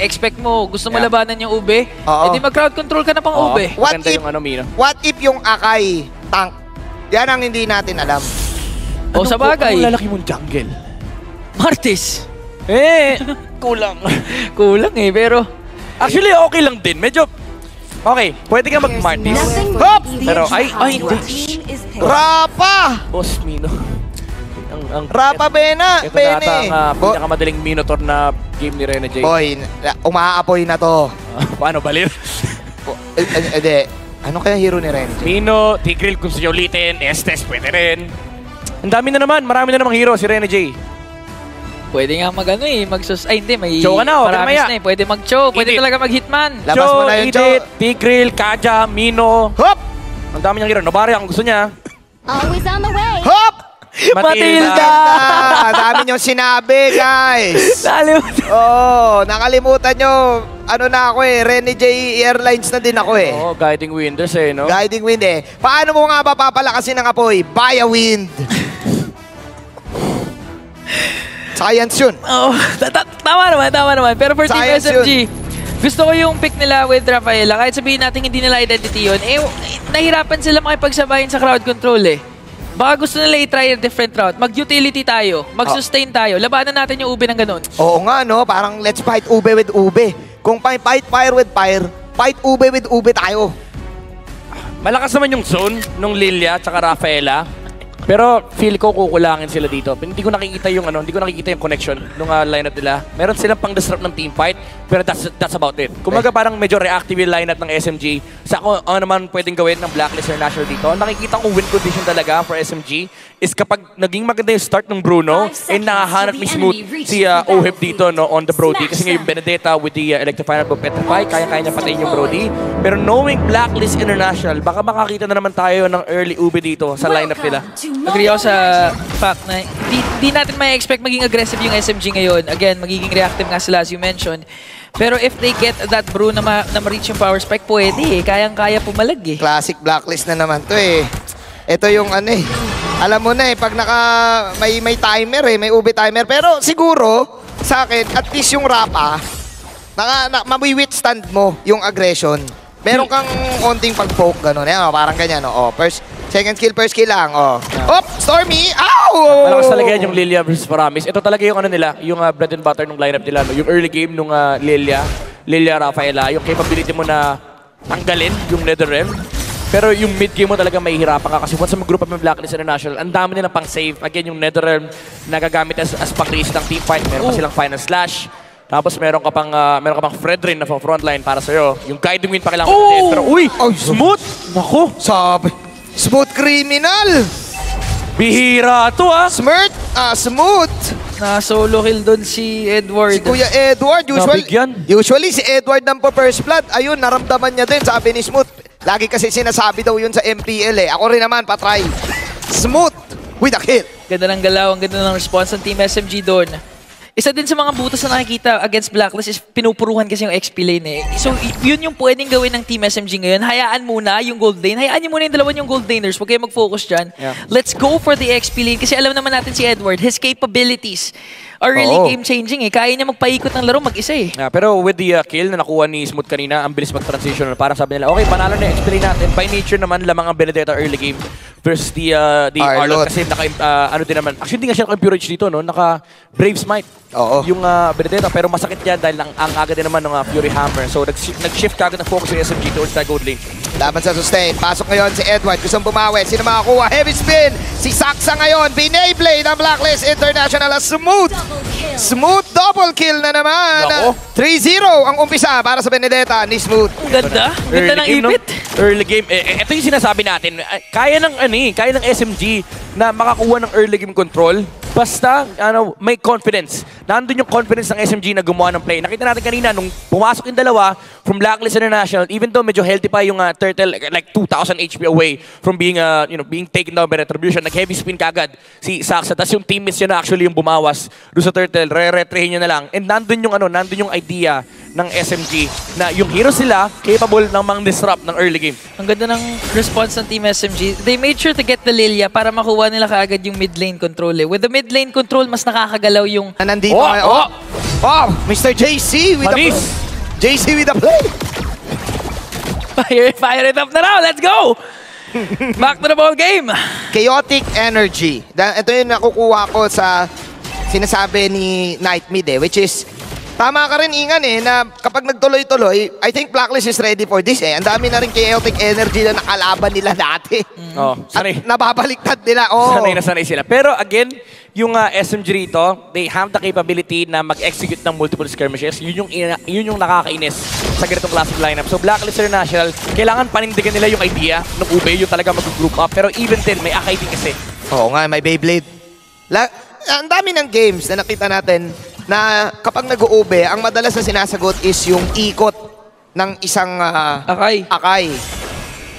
expect mo, gusto mo labanan yung ube, edi mag-crowd control ka na pang ube. What if yung Akai tank? Yan ang hindi natin alam. O sa bagay. Anong lalaki mong jungle? Martis. Kulang. Kulang pero... Actually, okay lang din. Medyo... Okay, pwede ka mag-Martis. Hop! Pero, ay, hindi. Rapa! Boss Mino. Rapa Bena! Ito na ata ang pinakamadaling Minotaur na game ni Rene J. Boy, umaapoy na to. Paano, balir? Hindi. Ano kaya hero ni Rene J? Mino, Tigreal kung siya ulitin, Estes pwede rin. Ang dami na naman, marami na namang hero si Rene J. Pwede nga mag-ano ay hindi, may Chow ka na, paramis na Pwede mag-chow, pwede talaga mag-hitman. Labas mo na yung Chow. Tigreal, Kaja, Mino. Hop! Ang dami niyang hero. Nobari ang gusto niya. Always on the way. Hop! Matilda! Dami niyong sinabi, guys. Nakalimutan niyo. Ano na ako Rene J Airlines na din ako Guiding Winders no? Guiding Wind Paano mo nga ba papalakasin ng apoy? Buy a wind. Science yun. Tama naman. Pero for Team Science SMG, gusto ko yung pick nila with Rafaela. Kahit sabihin natin hindi nila identity yun, nahirapan sila makipagsabayin sa crowd control Baka gusto nila i-try a different route. Mag-utility tayo, mag-sustain tayo. Labanan natin yung ube ng ganun. Oo nga, no? Parang let's fight ube with ube. Kung fight fire with fire, fight ube with ube tayo. Malakas naman yung zone nung Lilia at Rafaela. Pero feel ko kukulangin sila dito. Hindi ko nakikita yung connection nung lineup nila. Meron silang pang-disrupt ng team fight, pero that's about it. Kumaga parang medyo reactive yung lineup ng SMG. Sa ano naman pwedeng gawin ng Blacklist International dito. Nakikita ko win condition talaga for SMG is kapag naging maganda yung start ng Bruno, nakahanap ni Smooth si Oheb dito on the Brody. Kasi nga yung Benedetta with the Electrify at Petrify, kaya-kaya niya patayin yung Brody. Pero knowing Blacklist International, baka makakita na naman tayo ng early ube dito sa lineup nila. Agree ako sa fact na di natin may expect maging aggressive yung SMG ngayon. Again, magiging reactive nga sila as you mentioned. Pero if they get that brew na ma-reach yung power spike, pwede kayang-kaya pumalag Classic Blacklist na naman to Ito yung alam mo na pag may timer may ube timer. Pero siguro, sa akin, at least yung Rapa, mawi-withstand mo yung aggression. Meron kang konting pag-poke, gano'n. Parang ganyan, second skill, first skill lang, Stormy! Ow! Malakas talaga yan yung Lilia versus Paramis. Ito talaga yung nila, yung bread and butter ng lineup nila. Yung early game nung Lilia Rafaela, yung capability mo na tanggalin yung Netherrealm. Pero yung mid game mo talaga mahihirapan ka kasi once mag-group up ng Blacklist International, ang dami nilang pang-save. Again, yung Netherrealm nagagamit as pang-raise ng team fight. Meron pa silang Final Slash. Tapos meron ka pang Fredrin na frontline para sa'yo. Yung Guiding Wind pa kailangan din. Pero Smooth! Naku! Sabi! Smooth criminal! Bihira to Smooth! Na-solo kill doon si Edward. Si Kuya Edward. Usually si Edward ng first blood. Ayun, naramdaman niya din, sabi ni Smooth. Lagi kasi sinasabi daw yun sa MPL Ako rin naman, patry. Smooth with a kill. Ganda ng galaw, ang ganda ng response ng Team SMG doon. Isa din sa mga butas na nakikita against Blacklist is pinupuruhan kasi yung XP lane So, yun yung pwedeng gawin ng Team SMG ngayon. Hayaan muna yung gold lane. Hayaan nyo muna yung dalawa yung gold laners. Huwag kayo mag-focus dyan. Let's go for the XP lane kasi alam naman natin si Edward, his capabilities are really game-changing Kaya niya magpaikot ng laro mag-isa pero with the kill na nakuha ni Smooth kanina, ang bilis mag-transition. Parang sabi nila, okay, panalo na yung XP lane natin. By nature naman, lamang ang Benedetta early game versus the Arlott. Kasi din naman. Actually, hindi nga siya naka-pure dito, Naka Brave Smite. Yung Benedetta, pero masakit yan dahil ang aga din naman ng Fury Hammer. So, nag-shift kagad ng focus yung SMG towards that gold lane. Laban sa sustain. Pasok ngayon si Edward. Gustong bumawi. Sino makakuha? Heavy spin. Si Saksa ngayon. Binay-blade ang Blacklist International as Smooth. Smooth double kill na naman. 3-0 ang umpisa para sa Benedetta ni Smooth. Ganda. Ganda ng ipit. Early game. Ito yung sinasabi natin. Kaya ng SMG na makakuha ng early game control. Basta, may confidence. Nandun yung confidence ng SMG na gumawa ng play. Nakita natin kanina, nung pumasok yung dalawa from Blacklist International, even though medyo healthy pa yung Turtle, like 2,000 HP away from being taken down by Retribution, nag-heavy spin kagad si Saksa. Tapos yung teammates niya na actually yung bumawas doon sa Turtle, re-retrehin niya na lang. And nandun yung idea ng SMG na yung hero sila capable ng mang-disrupt ng early game. Ang ganda ng response ng Team SMG. They made sure to get the Lilia para makuha nila kaagad yung mid lane control With the mid lane control, mas nakakagalaw yung... Nandito Oh, Mr. JC with Panis. JC with the play. Fire it up na raw. Let's go! Back to the ball game. Chaotic energy. Ito yung nakukuha ko sa sinasabi ni Nightmid which is, tama ka rin Ingan na kapag nagtuloy-tuloy, I think Blacklist is ready for this Ang dami na rin chaotic energy na nakalaban nila dati. Sanay. At nababaliktad nila. Sanay na sanay sila. Pero again, yung SMG rito, they have the capability na mag-execute ng multiple skirmishes. Yun yung nakakainis sa ganitong classic lineup. So Blacklist International, kailangan panindigan nila yung idea ng Ube, yung talaga mag-group up. Pero even then, may Akai din kasi. Oo nga, may Beyblade. Ang dami ng games na nakita natin na kapag nag-uube, ang madalas na sinasagot is yung ikot ng isang Akai.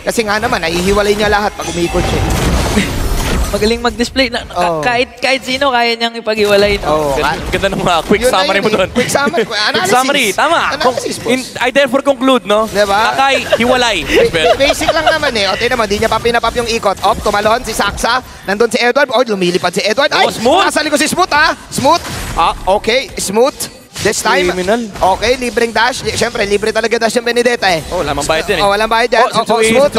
Kasi nga naman, nahihiwalay niya lahat pag umikot siya. Magaling mag-display. Kahit sino, kaya niyang ipag-iwalay. No? Ganda ng quick summary mo doon. Quick summary. Quick summary, tama. I therefore conclude, no? Diba? Akai, hiwalay. Basic lang naman O, tingnan mo, di niya pa pinapap yung ikot. Tumalon si Saksa. Nandun si Edward. Lumilipad si Edward. Ay, Smooth. nasa likod si Smooth, Smooth. Okay, Smooth. This time, criminal. Okay, libreng dash. Siyempre, libre talaga dash yung Benedetta lamang bayad din walang bayad dyan. Smooth.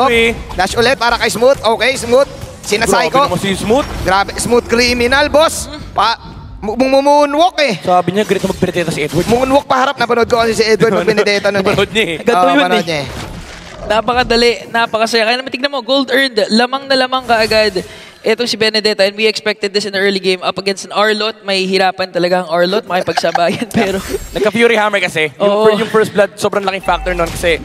Dash ulit para kay Smooth. Okay, Smooth. Sinasay ko. Grabe naman si Smooth. Grabe, Smooth criminal, boss. Moonwalk Sabi niya, great na mag-Benedetta si Edward. Moonwalk pa harap. Napanood ko kasi si Edward mag-Benedetta nun Napanood niya Ganto yun Napanood niya Napakadali, napakasaya. Kaya naman tignan mo, gold earned. Lamang na lamang kaagad. Etong si Benedetta, and we expected this in the early game up against an Arlot. May hirapan talaga ang Arlot, makipagsabayan. Pero Nagka-Fury Hammer kasi. Yung first blood, sobrang laking factor nun kasi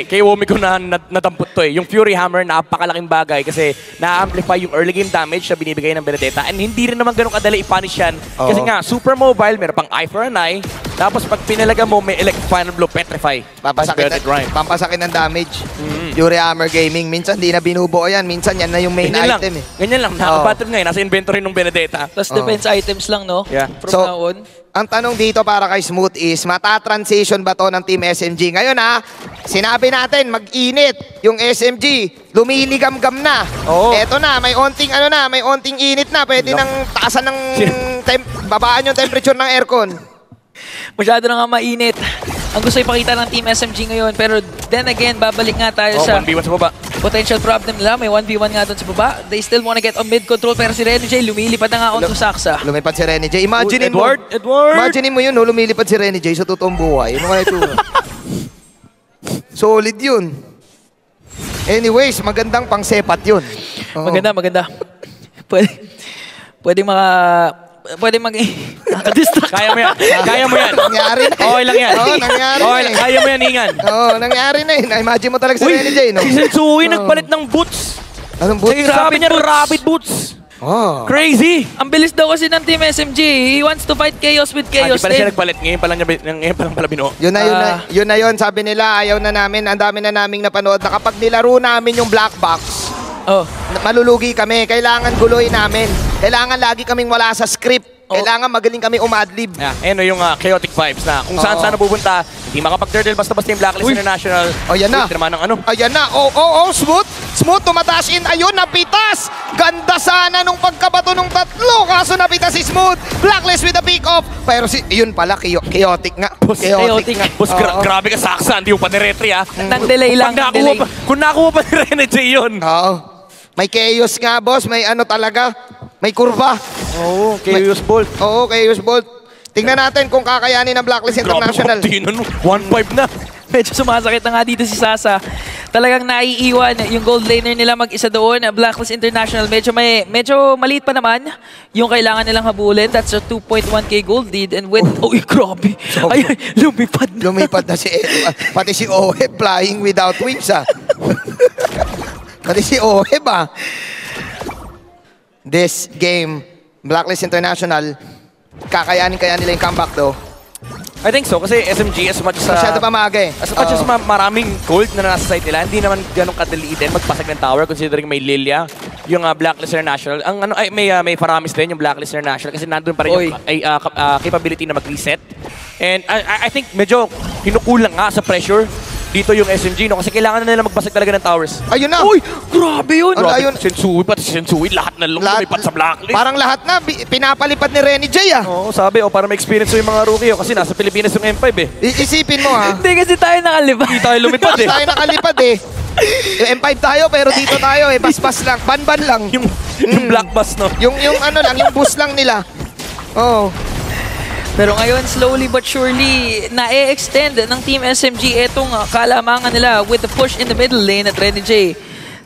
kay Womiko na nadampot to Yung Fury Hammer, napakalaking bagay kasi na-amplify yung early game damage na binibigay ng Benedetta. And hindi rin naman ganun kadali i-punish yan. Kasi nga, super mobile, meron pang eye for an eye. Tapos pag pinalaga mo, may elect final blow, petrify. Pampasakit ng damage. Fury Hammer Gaming, minsan di na binubuo yan. Minsan yan na yung main item Ganyan lang, nakaka-pattern ngayon. Nasa inventory ng Benedetta. Tapos defense items lang, no? Yeah. From now on. Ang tanong dito para kay Smooth is, mata-transition ba to ng Team SMG? Ngayon sinabi natin, mag-init yung SMG. Lumiligam-gam na. Eto na, may onting may onting init na. Pwede nang taasan ng babaan yung temperature ng aircon. Masyado na nga mainit. Ang gusto ipakita ng Team SMG ngayon. Pero then again, babalik nga tayo sa 1v1 sa baba. Potential problem nila. May 1v1 nga doon sa baba. They still wanna get on mid control. Pero si Rene J, lumilipad na nga on to Saksa. Lumipad si Rene J. Imagine Edward! Imagine mo yun, lumilipad si Rene J sa totoong buhay. Ano kaya ito? Solid yun. Anyways, magandang pangsepat yun. Maganda. Pwede nakadistract. Kaya mo yan. Nangyari na. Okay lang yan. Nangyari na. Kaya mo yan, Ingan. Nangyari na Na-imagine mo talaga si Rene J, no? Si Sensui nagpalit ng boots. Anong boots? Sabi niya, rapid boots. Crazy. Ang bilis daw kasi ng Team SMG. He wants to fight chaos with chaos. Hindi pala siya nagpalit. Ngayon pa lang pala binuo. Yun na yun. Sabi nila, ayaw na namin. Ang dami na naming napanood na kapag nilaro namin yung black box, malulugi kami. Kailangan guloy namin. Kailangan lagi kaming wala sa script. Kailangan magaling kami umadlib. Yung chaotic vibes na kung saan napupunta, hindi makapag-turtle basta-basta yung Blacklist International. Ayan na. Ayan na. Smooth. Smooth, tumataas in. Ayun, napitas. Ganda sana nung pagkabato nung tatlo. Kaso napitas si Smooth. Blacklist with a pick off. Pero yun pala, chaotic nga. Chaotic nga. Boss, grabe ka Saksa. Hindi mo pa ni-retry Nang delay lang. Kung nakuha pa ni Rene J yun. May chaos nga, boss. May talaga. May kurba. Chaos Bolt. Chaos Bolt. Tingnan natin kung kakayanin ng Blacklist International. Grabe, 1-5 na. Medyo sumasakit na nga dito si Sasa. Talagang naiiwan yung gold laner nila mag-isa doon. Blacklist International, medyo maliit pa naman yung kailangan nilang habulin. That's a 2.1k gold lead. And with... grabe. Ay, lumipad na. Lumipad na si pati si Oheb flying without wings, Pati si Oheb, This game, Blacklist International, kakayanin nila yung comeback though. I think so, kasi SMG as much as... Masyado pa maaga As much as maraming gold na nasa side nila, hindi naman ganun kadali din magpasag ng tower considering may Lilia, yung Blacklist International. May Paramis din yung Blacklist International kasi nandun pa rin yung capability na mag-reset. And I think medyo kinukulang nga sa pressure dito yung SMG, no? Kasi kailangan na nila magbasag talaga ng towers. Ayun na. Uy, grabe yun. Ano, ayun. Sensui, pati si Sensui, lahat na lang lumipat sa blacklist. Parang lahat na, pinapalipad ni Renny J ah. Oo, sabi, para ma-experience yung mga rookie, kasi nasa Pilipinas yung M5 eh. Isipin mo ha. Hindi kasi tayo nakalipad. Hindi tayo lumipad eh. Tayo nakalipad eh. Yung M5 tayo pero dito tayo eh. Bas-bas lang. Ban-ban lang. Yung black bus, no? Yung ano lang, yung bus lang nila. Oo. Pero ngayon, slowly but surely, na-extend ng Team SMG itong kalamangan nila with the push in the middle lane at Renny J.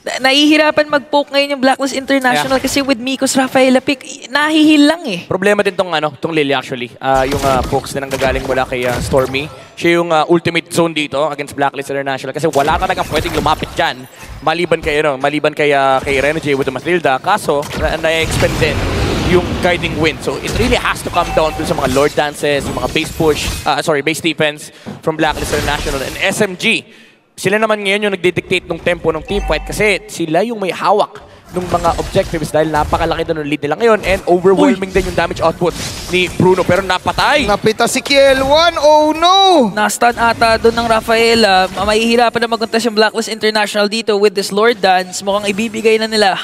Nahihirapan mag-poke ngayon yung Blacklist International kasi with Mikos Rafaela pick, nahihil lang eh. Problema din tong Lily actually. Yung pokes na nanggagaling mula kay Stormy. Siya yung ultimate zone dito against Blacklist International kasi wala talaga pwedeng lumapit dyan. Maliban kay Renny J with the Matilda. Kaso, na-expend din yung guiding wind. So it really has to come down to sa mga Lord dances, yung mga base push, base defense from Blacklist International and SMG. Sila naman ngayon yung nagdidictate ng tempo ng teamfight kasi sila yung may hawak ng mga objectives dahil napakalaki doon ng lead nila ngayon and overwhelming din yung damage output ni Bruno pero napatay. Napita si Kiel1. Oh no! Na-stun ata doon ng Rafaela. Mahihirapan na mag-contest yung Blacklist International dito with this Lord Dance. Mukhang ibibigay na nila.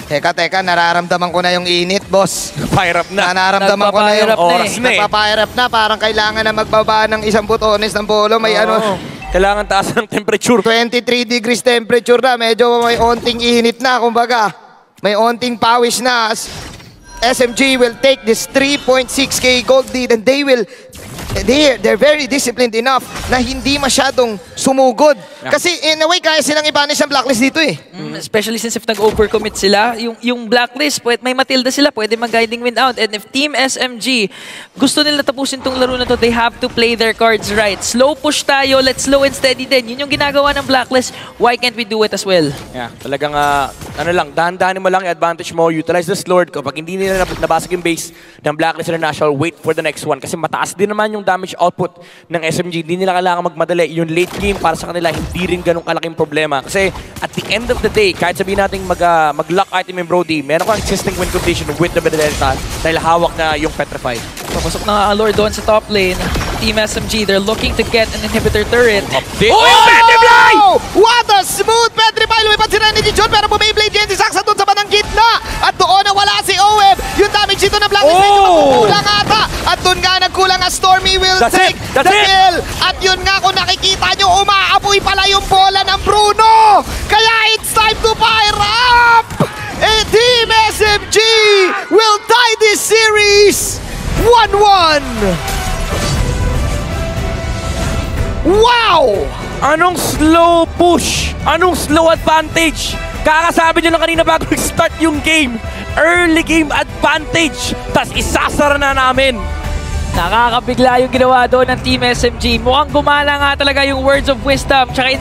Teka, nararamdaman ko na yung init, boss. Fire up na. Nararamdaman ko na yung oras na eh. Nagpa-fire up na. Parang kailangan na magbaba ng isang butones ng polo. May Kailangan taas ng temperature. 23 degrees temperature na. Medyo may onting init na, kumbaga. May onting pawis na. SMG will take this 3.6k gold lead and they're very disciplined enough na hindi masyadong sumugod. Kasi in a way, kaya silang i-banish ang Blacklist dito eh. Especially since if nag-overcommit sila, yung Blacklist, may Matilda sila, pwede mag-guiding wind out. And if Team SMG gusto nila tapusin tong laro na to, they have to play their cards right. Slow push tayo, let's slow and steady din. Yun yung ginagawa ng Blacklist. Why can't we do it as well? Yeah, talagang dahan-dahanin mo lang yung advantage mo, utilize the Lord. Kapag hindi nila nabasag yung base ng Blacklist International, wait for the next one. Kasi mataas din naman yung damage output ng SMG. Hindi nila kailangan magmadali. Yung late game para sa kanila, hindi rin ganun kalaking problema. Kasi at the end of the day, kahit sabihin natin mag-lock item yung Brody, meron kang existing win condition with the Benedetta dahil hawak na yung Petrify. Papasok na ang Lord doon sa top lane. Team SMG, they're looking to get an inhibitor turret. Oh, yung Petrify! What a smooth Petrify! Lumipad si Renny John pero bumiblade yan si Saksa doon sa banang gitna. At doon na wala si OM. Yung damage dito ng Blacklist medyo magkukulang ata. At doon nga nagkulang ang Stormy will take the kill. At yun nga kung nakikita nyo, umaapoy pala yung bola ng Bruno. Kaya it's time to fire up! Team SMG will tie this series 1-1. Wow! Anong slow push? Anong slow advantage? Kakasabi nyo lang kanina bago start yung game. Early game advantage. Tas isasara na namin. Nakakabigla yung ginawa doon ng Team SMG. Mukhang gumala nga talaga yung words of wisdom tsaka